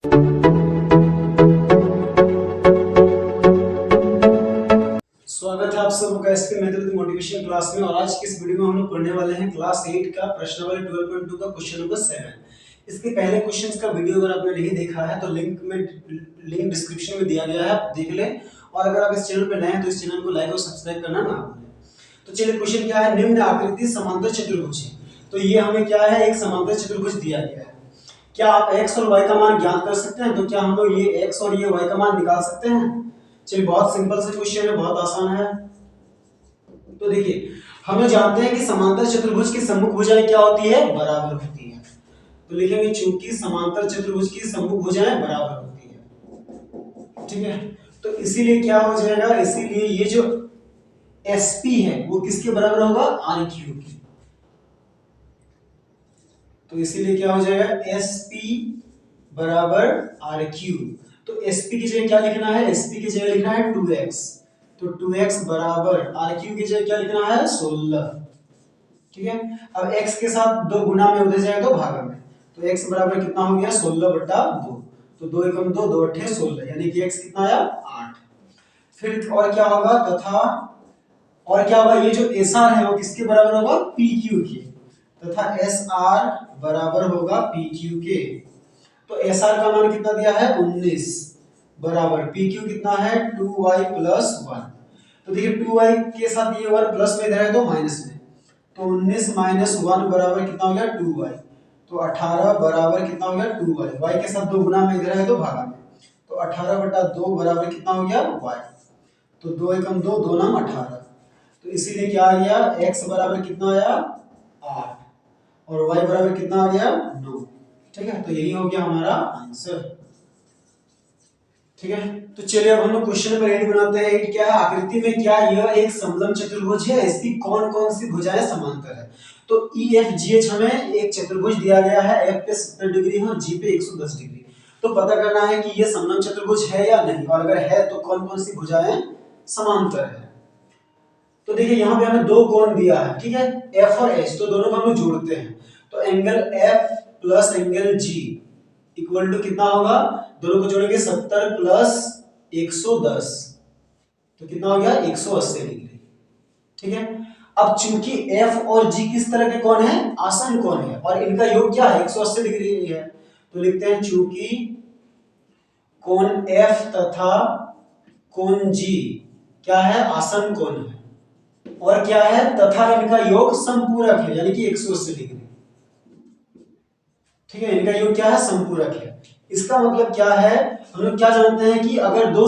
स्वागत है आप सबका एसपी मैथमेटिक्स मोटिवेशन क्लास में। और आज की इस वीडियो में हम लोग पढ़ने वाले हैं क्लास 8 का प्रश्नावली 12.2 का क्वेश्चन नंबर 7। इसके पहले क्वेश्चंस का वीडियो अगर आपने नहीं देखा है तो लिंक डिस्क्रिप्शन में दिया गया है, आप देख लें। और अगर आप इस चैनल पर नए हैं तो इस चैनल को लाइक और सब्सक्राइब करना ना भूलें। तो चलिए, क्वेश्चन क्या है, निम्न आकृति समांतर चतुर्भुज है। तो ये हमें क्या है, एक समांतर चतुर्भुज दिया गया है। क्या आप x और y का मान ज्ञात कर सकते हैं? तो क्या हम लोग ये x और ये y का मान निकाल सकते हैं? चलिए, बहुत सिंपल सा क्वेश्चन है, बहुत आसान है। तो देखिए, हम लोग जानते हैं कि समांतर चतुर्भुज की सम्मुख भुजाएं क्या होती है, बराबर होती है। तो लिखेंगे चूंकि समांतर चतुर्भुज की सम्मुख भुजाएं बराबर होती है, ठीक है। तो इसीलिए क्या हो जाएगा, इसीलिए ये जो SP है वो किसके बराबर होगा, RQ की। तो इसीलिए क्या हो जाएगा, SP बराबर RQ। तो SP की जगह क्या लिखना है, SP की जगह लिखना है 2x। तो 2x बराबर RQ की जगह क्या लिखना है, 16, ठीक है। अब x के साथ 2 गुना में उधर जाएगा तो भागा में। तो x बराबर कितना हो गया, 16/2। तो 2 एकम 2, 2 अट्ठे 16, यानी कि x कितना आया, 8। फिर और क्या होगा, तथा और क्या होगा, ये जो SR है वो किसके बराबर होगा, PQ के। तथा SR बराबर होगा PQ के। तो SR का मान कितना दिया है, 19 बराबर PQ कितना है, 2y + 1। तो देखिए 2y के साथ ये 1 प्लस में इधर है तो माइनस में। तो 19 - 1 बराबर कितना हो गया, 2y। तो 18 बराबर कितना हो गया, 2y। y के साथ 2 गुना में इधर है तो भागा में। तो 18/2 बराबर कितना हो गया, y। तो 2 एकम 2, 2 नाम 18। तो इसीलिए क्या आ गया, x बराबर कितना आया, 8। और y बराबर कितना आ गया, 9। ठीक है, तो यही हो गया हमारा आंसर। ठीक है, तो चलिए अब हम लोग क्वेश्चन नंबर 8 बनाते हैं। 8 क्या है, आकृति में क्या यह एक समलंब चतुर्भुज है, इसकी कौन कौन सी भुजाएं समांतर है। तो EFGH हमें एक चतुर्भुज दिया गया है, F पे 70 डिग्री है और G पे 110 डिग्री। तो पता करना है कि ये समलंब चतुर्भुज है या नहीं, और अगर है तो कौन कौन सी भुजाएं समांतर है। तो देखिए यहाँ पे हमें 2 कोण दिया है, ठीक है, F और H। तो दोनों को हम लोग जोड़ते हैं। तो angle F plus angle G equal to कितना होगा, दोनों को जोड़ेंगे 70 + 110। तो कितना हो गया, 180 डिग्री। ठीक है, अब चूंकि F और G किस तरह के कोण है, आसन कोण है, और इनका योग क्या है, 180 डिग्री है। तो लिखते हैं चूंकि कोण F तथा कोण G क्या है, आसन कोण है, और क्या है, तथा इनका योग समपूरक है, यानी कि 180 डिग्री। ठीक है, इनका योग क्या है, समपूरक है। इसका मतलब क्या है, हम लोग क्या जानते हैं कि अगर दो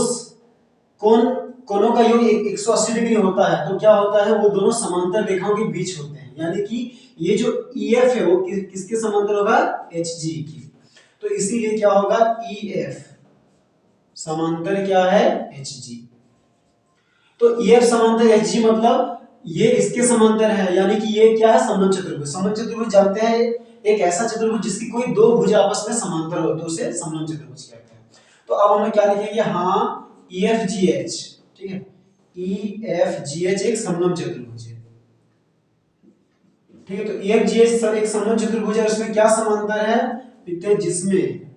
कोणों का योग 180 डिग्री होता है तो क्या होता है, वो दोनों समांतर रेखाओं के बीच होते हैं। यानी कि ये जो EF है वो किसके समांतर होगा, HG की। तो इसीलिए क्या होगा, EF समांतर क्या है, HG। तो EF समांतर HG मतलब ये इसके समांतर है, यानी कि ये क्या है, समलंब चतुर्भुज। समलंब चतुर्भुज जानते हैं, एक ऐसा चतुर्भुज जिसकी कोई 2 भुजा आपस में समांतर हो तो उसे समलंब चतुर्भुज कहते हैं। तो अब हम क्या लिखेंगे, हाँ EFGH, ठीक है, EFGH एक समलंब चतुर्भुज है। ठीक है, तो EFGH सर एक समलंब चतुर्भुज है, उसमें क्या समांतर है, लिखते हैं जिसमें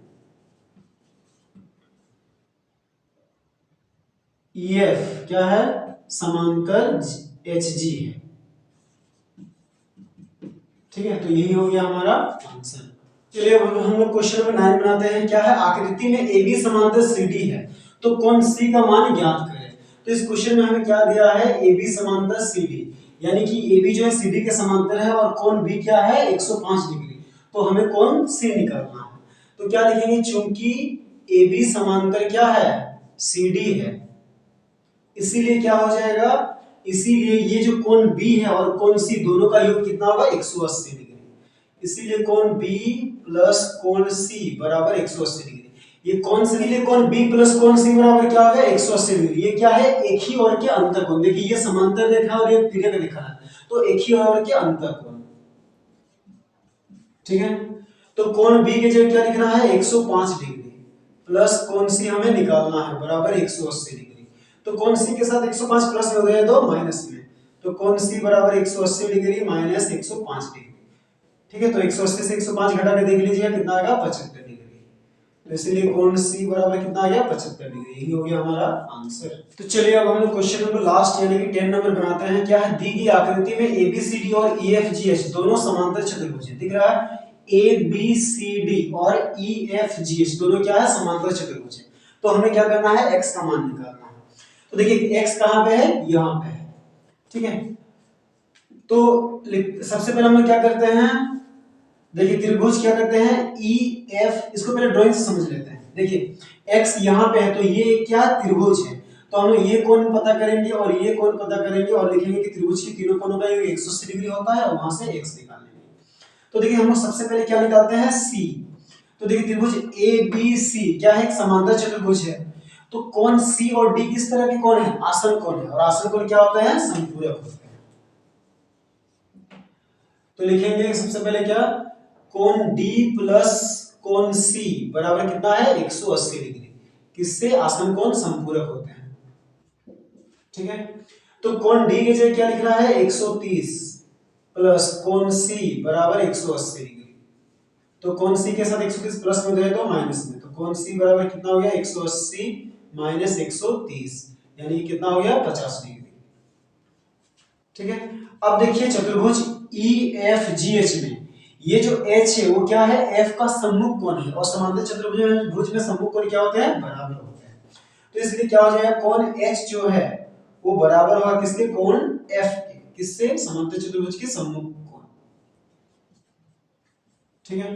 EF क्या है, समांतर HG है। ठीक है, तो यही हो गया हमारा आंसर। चलिए अब हम लोग क्वेश्चन नंबर 9 बनाते हैं। क्या है, आकृति में AB समांतर CD है, तो कोण C का मान ज्ञात करें। तो इस क्वेश्चन में हमें क्या दिया है, AB समांतर CD, यानी कि AB जो है CD के समांतर है और कोण B क्या है, 105 डिग्री। तो हमें कोण C निकालना है। तो क्या लिखेंगे, चूंकि AB समांतर क्या है, CD है, इसीलिए क्या हो जाएगा, इसीलिए ये जो कोण B है और कोण C दोनों का योग कितना होगा, 180 डिग्री। इसीलिए कोण B प्लस कोण C बराबर 180 डिग्री। ये कौन से लिए, कोण B प्लस कोण C बराबर क्या हो गया, 180 डिग्री। ये क्या है, एक ही ओर के अंतर कोण। देखिए ये समांतर रेखा और ये तिर्यक रेखा है, तो एक ही ओर के अंतर कोण। ठीक है, तो कोण B के जगह क्या लिखना है, 105 डिग्री प्लस कोण C हमें निकालना है बराबर 180 डिग्री। तो कोण C के साथ 105 प्लस में हो गया तो माइनस में। तो कोण C बराबर 180 डिग्री माइनस 105 डिग्री। ठीक है, तो 180 से 105 घटा के देख लीजिए कितना आएगा, 75 डिग्री। तो इसलिए कोण सी बराबर कितना आ गया 75 डिग्री। यही हो गया हमारा आंसर। तो चलिए अब हम लोग क्वेश्चन नंबर लास्ट यानी कि 10 नंबर बनाते हैं। क्या है, दी गई आकृति में एबीसीडी और ईएफजीएच दोनों समांतर चतुर्भुज है। दिख रहा है एबीसीडी और ईएफजीएच दोनों क्या है, समांतर चतुर्भुज है। तो हमें क्या करना है, x का मान निकालना है। तो देखिए x कहां पे है, यहां पे है, ठीक है। तो सबसे पहले हम लोग क्या करते हैं, देखिए त्रिभुज क्या करते हैं ई एफ, इसको पहले ड्राइंग से समझ लेते हैं। देखिए x यहाँ पे है तो ये क्या त्रिभुज है, तो हम लोग ये कोण पता करेंगे और ये कोण पता करेंगे और लिखेंगे कि त्रिभुज की तीनों कोणों का योग 180 डिग्री होता है और वहां से x निकाल लेंगे। तो देखिए हम लोग सबसे पहले क्या निकालते हैं c। तो देखिए त्रिभुज ए बी सी क्या है, एक समांतर चतुर्भुज है। तो कोण c और d किस तरह के कोण है, आसन कोण है, और आसन कोण क्या होता है, समपूरक होते हैं। तो लिखेंगे सबसे पहले क्या, कोण D प्लस कोण C बराबर कितना है 180 डिग्री, किससे, आसन कोण संपूरक होते हैं, ठीक है। तो कोण D की जगह क्या लिख रहा है 130 प्लस कोण C बराबर 180 डिग्री। तो कोण C के साथ 130 प्लस में गए तो माइनस में, तो कोण C बराबर कितना हो गया 180 माइनस 130 यानी कितना हो गया 50 डिग्री, ठीक है। अब देखिए चतुर्भुज EFGH में ये जो H है वो क्या है, F का सम्मुख कोण है, और समांतर चतुर्भुज में सम्मुख कोण क्या होते हैं, बराबर होते हैं। तो इसलिए क्या हो जाएगा, कोण H जो है वो बराबर होगा किसके, कोण F के, किससे, समांतर चतुर्भुज के सम्मुख कोण, ठीक है।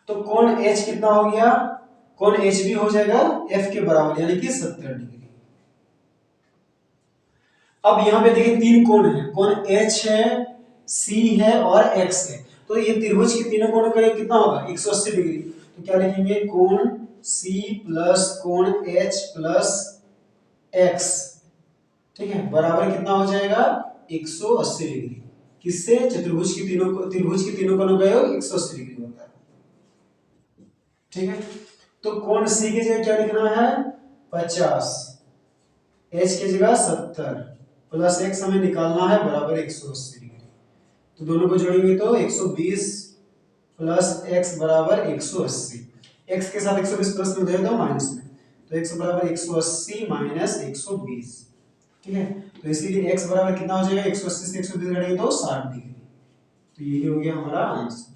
तो कोण H कितना हो गया, कोण H भी हो जाएगा F के बराबर यानी कि 70 डिग्री। अब यहाँ पे देखिए तीन कोण है, कोण H है, C है और X है। तो ये त्रिभुज के तीनों कोणों का योग कितना होगा 180 डिग्री। तो क्या लिखेंगे, कोण C प्लस कोण H प्लस X, ठीक है, बराबर कितना हो जाएगा 180 डिग्री, किससे, चतुर्भुज की तीनों कोणों का योग 180 डिग्री होता है, ठीक है। तो कोण C की जगह क्या लिखना है 50, H की जगह 70 प्लस x हमें निकालना है बराबर 180 डिग्री। तो दोनों को जोड़ेंगे तो 120 प्लस x बराबर 180, x के साथ 120 प्लस में दे दो माइनस में, तो x बराबर 180 माइनस 120, ठीक है। तो इसीलिए x बराबर कितना हो जाएगा 180 से 120 घटाएंगे तो 60 डिग्री। तो यही हो गया हमारा आंसर।